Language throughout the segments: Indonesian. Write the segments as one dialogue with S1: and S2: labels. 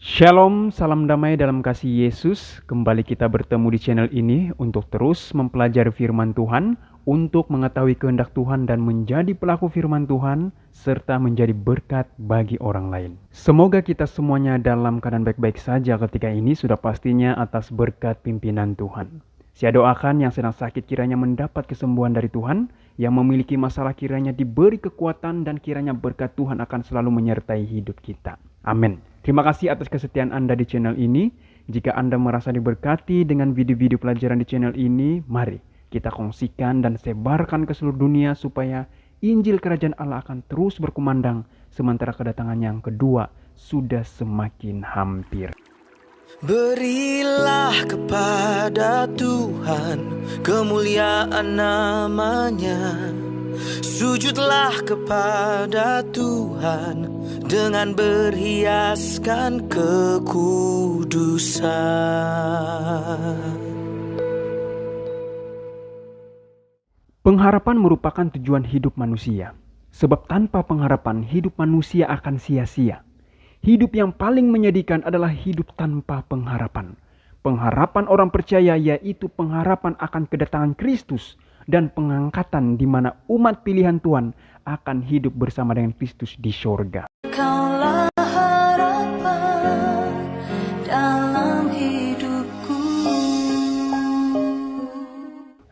S1: Shalom, salam damai dalam kasih Yesus. Kembali kita bertemu di channel ini untuk terus mempelajari firman Tuhan, untuk mengetahui kehendak Tuhan dan menjadi pelaku firman Tuhan, serta menjadi berkat bagi orang lain. Semoga kita semuanya dalam keadaan baik-baik saja ketika ini, sudah pastinya atas berkat pimpinan Tuhan. Saya doakan yang sedang sakit kiranya mendapat kesembuhan dari Tuhan, yang memiliki masalah kiranya diberi kekuatan, dan kiranya berkat Tuhan akan selalu menyertai hidup kita. Amin. Terima kasih atas kesetiaan Anda di channel ini. Jika Anda merasa diberkati dengan video-video pelajaran di channel ini, mari kita kongsikan dan sebarkan ke seluruh dunia supaya Injil Kerajaan Allah akan terus berkumandang sementara kedatangan yang kedua sudah semakin hampir.
S2: Berilah kepada Tuhan kemuliaan namanya. Sujudlah kepada Tuhan dengan berhiaskan kekudusan.
S1: Pengharapan merupakan tujuan hidup manusia. Sebab tanpa pengharapan hidup manusia akan sia-sia. Hidup yang paling menyedihkan adalah hidup tanpa pengharapan. Pengharapan orang percaya yaitu pengharapan akan kedatangan Kristus dan pengangkatan di mana umat pilihan Tuhan akan hidup bersama dengan Kristus di sorga.
S3: Kaulah harapan dalam hidupku.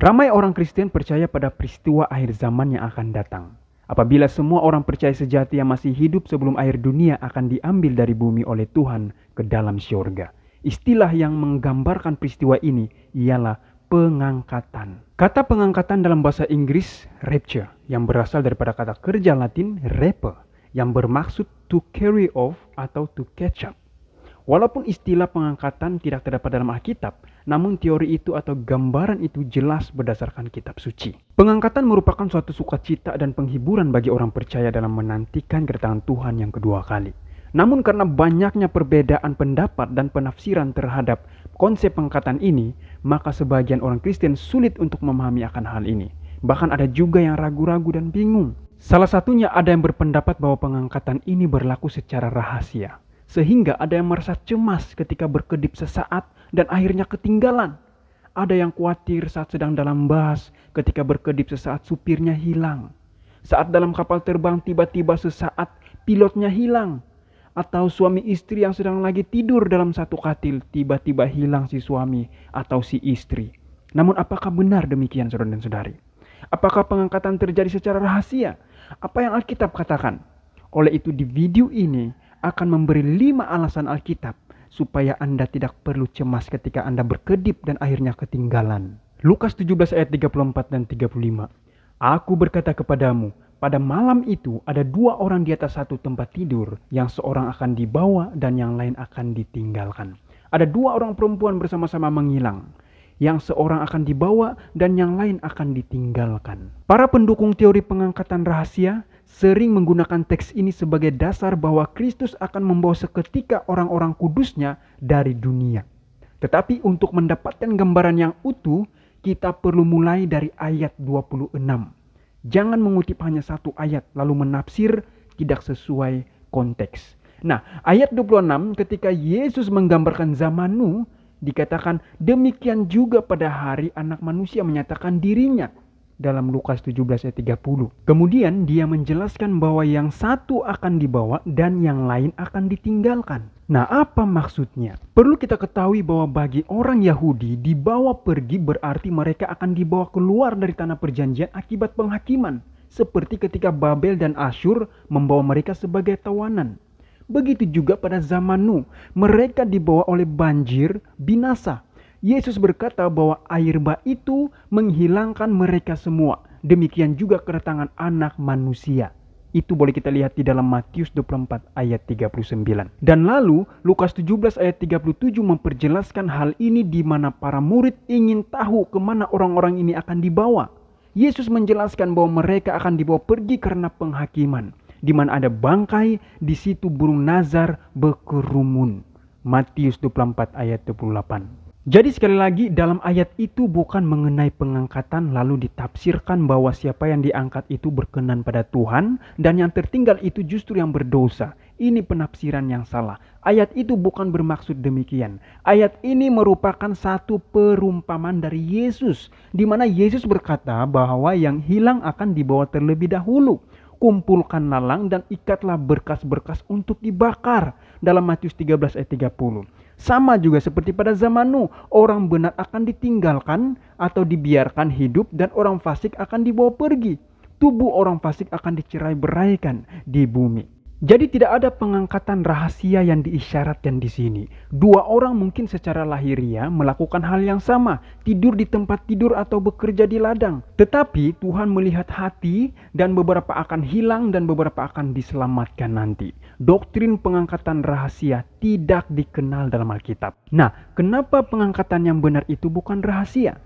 S1: Ramai orang Kristen percaya pada peristiwa akhir zaman yang akan datang. Apabila semua orang percaya sejati yang masih hidup sebelum akhir dunia akan diambil dari bumi oleh Tuhan ke dalam syurga. Istilah yang menggambarkan peristiwa ini ialah pengangkatan. Kata pengangkatan dalam bahasa Inggris rapture, yang berasal daripada kata kerja Latin repe, yang bermaksud to carry off atau to catch up. Walaupun istilah pengangkatan tidak terdapat dalam Alkitab, namun teori itu atau gambaran itu jelas berdasarkan kitab suci. Pengangkatan merupakan suatu sukacita dan penghiburan bagi orang percaya dalam menantikan kedatangan Tuhan yang kedua kali. Namun karena banyaknya perbedaan pendapat dan penafsiran terhadap konsep pengangkatan ini, maka sebagian orang Kristen sulit untuk memahami akan hal ini. Bahkan ada juga yang ragu-ragu dan bingung. Salah satunya ada yang berpendapat bahwa pengangkatan ini berlaku secara rahasia. Sehingga ada yang merasa cemas ketika berkedip sesaat dan akhirnya ketinggalan. Ada yang khawatir saat sedang dalam bus ketika berkedip sesaat supirnya hilang. Saat dalam kapal terbang tiba-tiba sesaat pilotnya hilang. Atau suami istri yang sedang lagi tidur dalam satu katil, tiba-tiba hilang si suami atau si istri. Namun apakah benar demikian, saudara dan saudari? Apakah pengangkatan terjadi secara rahasia? Apa yang Alkitab katakan? Oleh itu di video ini akan memberi 5 alasan Alkitab supaya Anda tidak perlu cemas ketika Anda berkedip dan akhirnya ketinggalan. Lukas 17 ayat 34 dan 35. Aku berkata kepadamu, pada malam itu ada 2 orang di atas satu tempat tidur, yang seorang akan dibawa dan yang lain akan ditinggalkan. Ada 2 orang perempuan bersama-sama menghilang, yang seorang akan dibawa dan yang lain akan ditinggalkan. Para pendukung teori pengangkatan rahasia sering menggunakan teks ini sebagai dasar bahwa Kristus akan membawa seketika orang-orang kudusnya dari dunia. Tetapi untuk mendapatkan gambaran yang utuh, kita perlu mulai dari ayat 26. Jangan mengutip hanya satu ayat lalu menafsir tidak sesuai konteks. Nah, ayat 26 ketika Yesus menggambarkan zaman Nuh, dikatakan demikian juga pada hari Anak Manusia menyatakan dirinya dalam Lukas 17 ayat 30. Kemudian dia menjelaskan bahwa yang satu akan dibawa dan yang lain akan ditinggalkan. Nah, apa maksudnya? Perlu kita ketahui bahwa bagi orang Yahudi, dibawa pergi berarti mereka akan dibawa keluar dari tanah perjanjian akibat penghakiman. Seperti ketika Babel dan Asyur membawa mereka sebagai tawanan. Begitu juga pada zaman Nuh, mereka dibawa oleh banjir binasa. Yesus berkata bahwa air bah itu menghilangkan mereka semua. Demikian juga kedatangan Anak Manusia. Itu boleh kita lihat di dalam Matius 24 ayat 39. Dan lalu Lukas 17 ayat 37 memperjelaskan hal ini di mana para murid ingin tahu kemana orang-orang ini akan dibawa. Yesus menjelaskan bahwa mereka akan dibawa pergi karena penghakiman. Di mana ada bangkai, di situ burung nazar berkerumun. Matius 24 ayat 28. Jadi sekali lagi dalam ayat itu bukan mengenai pengangkatan lalu ditafsirkan bahwa siapa yang diangkat itu berkenan pada Tuhan dan yang tertinggal itu justru yang berdosa. ini penafsiran yang salah. Ayat itu bukan bermaksud demikian. Ayat ini merupakan satu perumpamaan dari Yesus, di mana Yesus berkata bahwa yang hilang akan dibawa terlebih dahulu. Kumpulkan lalang dan ikatlah berkas-berkas untuk dibakar. Dalam Matius 13 ayat 30. Sama juga seperti pada zaman Nuh, orang benar akan ditinggalkan atau dibiarkan hidup dan orang fasik akan dibawa pergi. Tubuh orang fasik akan dicerai-beraikan di bumi. Jadi tidak ada pengangkatan rahasia yang diisyaratkan di sini. Dua orang mungkin secara lahiriah melakukan hal yang sama, tidur di tempat tidur atau bekerja di ladang. Tetapi Tuhan melihat hati dan beberapa akan hilang dan beberapa akan diselamatkan nanti. Doktrin pengangkatan rahasia tidak dikenal dalam Alkitab. Nah, kenapa pengangkatan yang benar itu bukan rahasia?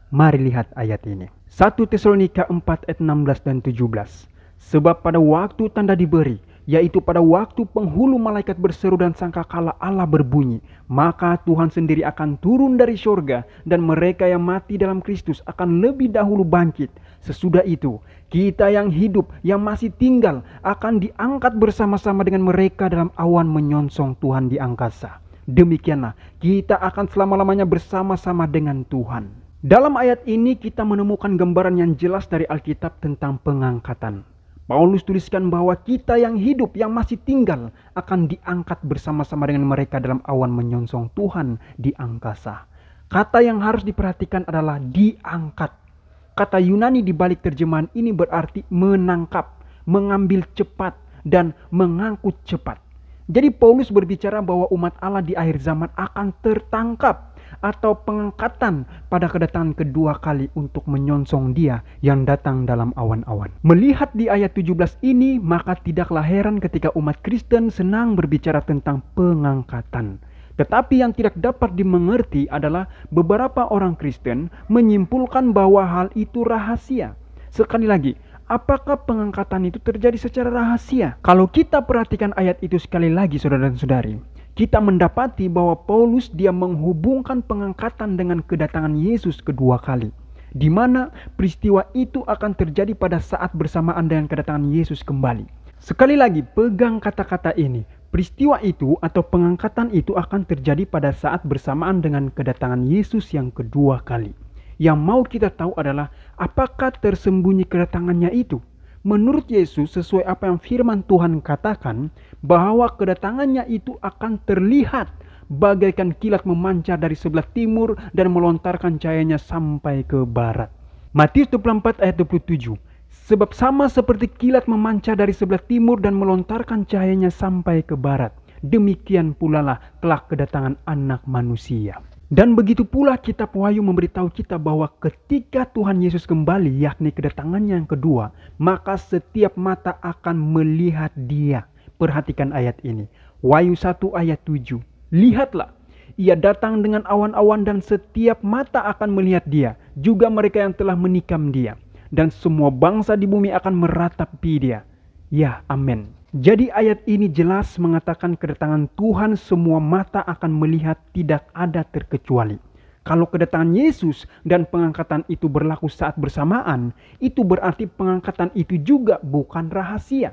S1: Mari lihat ayat ini. 1 Tesalonika 4 ayat 16 dan 17. Sebab pada waktu tanda diberi, yaitu pada waktu penghulu malaikat berseru dan sangkakala Allah berbunyi, maka Tuhan sendiri akan turun dari sorga dan mereka yang mati dalam Kristus akan lebih dahulu bangkit. Sesudah itu, kita yang hidup, yang masih tinggal akan diangkat bersama-sama dengan mereka dalam awan menyongsong Tuhan di angkasa. Demikianlah, kita akan selama-lamanya bersama-sama dengan Tuhan. Dalam ayat ini kita menemukan gambaran yang jelas dari Alkitab tentang pengangkatan. Paulus tuliskan bahwa kita yang hidup, yang masih tinggal akan diangkat bersama-sama dengan mereka dalam awan menyongsong Tuhan di angkasa. Kata yang harus diperhatikan adalah diangkat. Kata Yunani di balik terjemahan ini berarti menangkap, mengambil cepat, dan mengangkut cepat. Jadi Paulus berbicara bahwa umat Allah di akhir zaman akan tertangkap atau pengangkatan pada kedatangan kedua kali untuk menyongsong Dia yang datang dalam awan-awan. Melihat di ayat 17 ini, maka tidaklah heran ketika umat Kristen senang berbicara tentang pengangkatan. Tetapi yang tidak dapat dimengerti adalah beberapa orang Kristen menyimpulkan bahwa hal itu rahasia. Sekali lagi, apakah pengangkatan itu terjadi secara rahasia? Kalau kita perhatikan ayat itu sekali lagi, saudara dan saudari, kita mendapati bahwa Paulus dia menghubungkan pengangkatan dengan kedatangan Yesus kedua kali, di mana peristiwa itu akan terjadi pada saat bersamaan dengan kedatangan Yesus kembali. Sekali lagi, pegang kata-kata ini. Peristiwa itu atau pengangkatan itu akan terjadi pada saat bersamaan dengan kedatangan Yesus yang kedua kali. Yang mau kita tahu adalah apakah tersembunyi kedatangannya itu? Menurut Yesus, sesuai apa yang firman Tuhan katakan, bahwa kedatangannya itu akan terlihat bagaikan kilat memancar dari sebelah timur dan melontarkan cahayanya sampai ke barat. Matius 24 ayat 27. Sebab sama seperti kilat memancar dari sebelah timur dan melontarkan cahayanya sampai ke barat, demikian pula lah kelak kedatangan Anak Manusia. Dan begitu pula kitab Wahyu memberitahu kita bahwa ketika Tuhan Yesus kembali, yakni kedatangannya yang kedua, maka setiap mata akan melihat Dia. Perhatikan ayat ini. Wahyu 1 ayat 7. Lihatlah, Ia datang dengan awan-awan dan setiap mata akan melihat Dia, juga mereka yang telah menikam Dia. Dan semua bangsa di bumi akan meratapi Dia. Ya, amin. Jadi ayat ini jelas mengatakan kedatangan Tuhan semua mata akan melihat, tidak ada terkecuali. Kalau kedatangan Yesus dan pengangkatan itu berlaku saat bersamaan, itu berarti pengangkatan itu juga bukan rahasia.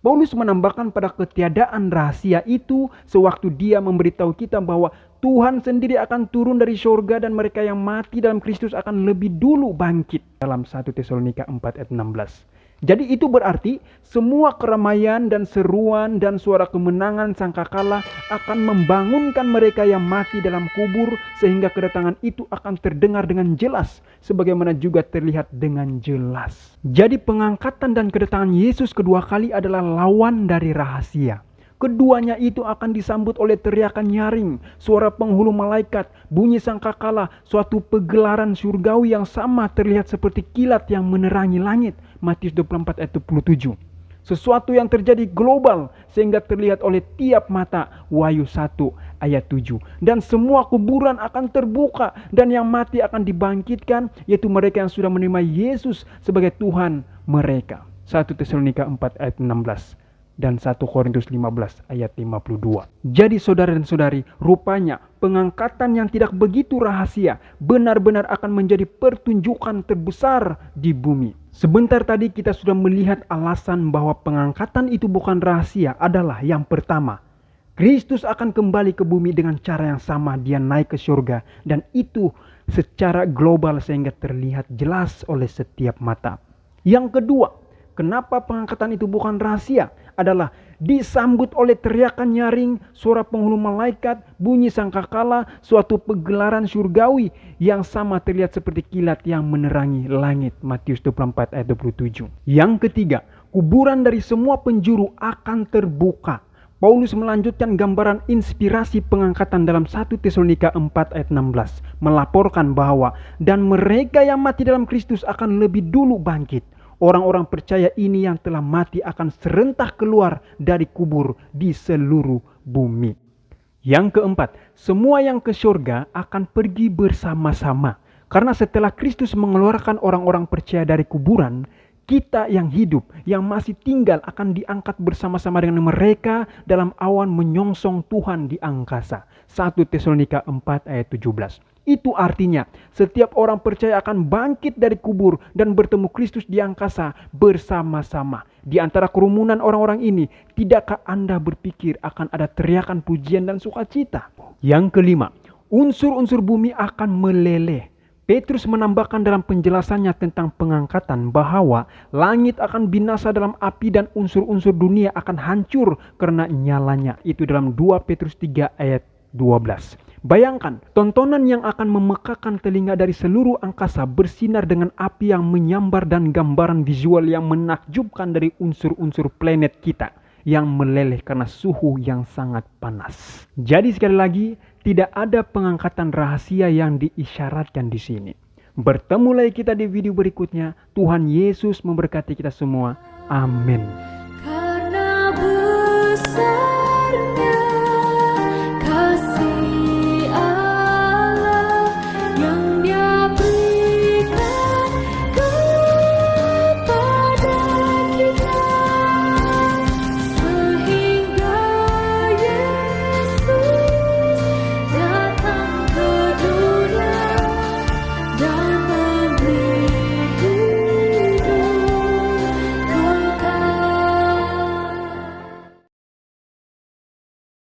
S1: Paulus menambahkan pada ketiadaan rahasia itu sewaktu dia memberitahu kita bahwa Tuhan sendiri akan turun dari surga dan mereka yang mati dalam Kristus akan lebih dulu bangkit. Dalam 1 Tesalonika 4 ayat 16. Jadi itu berarti semua keramaian dan seruan dan suara kemenangan sangkakala akan membangunkan mereka yang mati dalam kubur sehingga kedatangan itu akan terdengar dengan jelas sebagaimana juga terlihat dengan jelas. Jadi pengangkatan dan kedatangan Yesus kedua kali adalah lawan dari rahasia. Keduanya itu akan disambut oleh teriakan nyaring, suara penghulu malaikat, bunyi sangkakala, suatu pegelaran surgawi yang sama terlihat seperti kilat yang menerangi langit. Matius 24 ayat 27. Sesuatu yang terjadi global sehingga terlihat oleh tiap mata. Wahyu 1 ayat 7. Dan semua kuburan akan terbuka dan yang mati akan dibangkitkan, yaitu mereka yang sudah menerima Yesus sebagai Tuhan mereka. 1 Tesalonika 4 ayat 16. dan 1 Korintus 15 ayat 52. Jadi saudara dan saudari, rupanya pengangkatan yang tidak begitu rahasia benar-benar akan menjadi pertunjukan terbesar di bumi. Sebentar tadi kita sudah melihat alasan bahwa pengangkatan itu bukan rahasia adalah yang pertama, Kristus akan kembali ke bumi dengan cara yang sama, dia naik ke surga, dan itu secara global sehingga terlihat jelas oleh setiap mata. Yang kedua, kenapa pengangkatan itu bukan rahasia? Adalah disambut oleh teriakan nyaring, suara penghulu malaikat, bunyi sangkakala, suatu pegelaran surgawi yang sama terlihat seperti kilat yang menerangi langit. Matius 24 ayat 27. Yang ketiga, kuburan dari semua penjuru akan terbuka. Paulus melanjutkan gambaran inspirasi pengangkatan dalam 1 Tesalonika 4 ayat 16. Melaporkan bahwa dan mereka yang mati dalam Kristus akan lebih dulu bangkit. Orang-orang percaya ini yang telah mati akan serentak keluar dari kubur di seluruh bumi. Yang keempat, semua yang ke surga akan pergi bersama-sama. Karena setelah Kristus mengeluarkan orang-orang percaya dari kuburan, kita yang hidup, yang masih tinggal akan diangkat bersama-sama dengan mereka dalam awan menyongsong Tuhan di angkasa. 1 Tesalonika 4 ayat 17. Itu artinya setiap orang percaya akan bangkit dari kubur dan bertemu Kristus di angkasa bersama-sama. Di antara kerumunan orang-orang ini, tidakkah Anda berpikir akan ada teriakan pujian dan sukacita? Yang kelima, unsur-unsur bumi akan meleleh. Petrus menambahkan dalam penjelasannya tentang pengangkatan bahwa langit akan binasa dalam api dan unsur-unsur dunia akan hancur karena nyalanya. Itu dalam 2 Petrus 3 ayat 12. Bayangkan, tontonan yang akan memekakan telinga dari seluruh angkasa bersinar dengan api yang menyambar dan gambaran visual yang menakjubkan dari unsur-unsur planet kita yang meleleh karena suhu yang sangat panas. Jadi sekali lagi, tidak ada pengangkatan rahasia yang diisyaratkan di sini. Bertemu lagi kita di video berikutnya. Tuhan Yesus memberkati kita semua. Amin.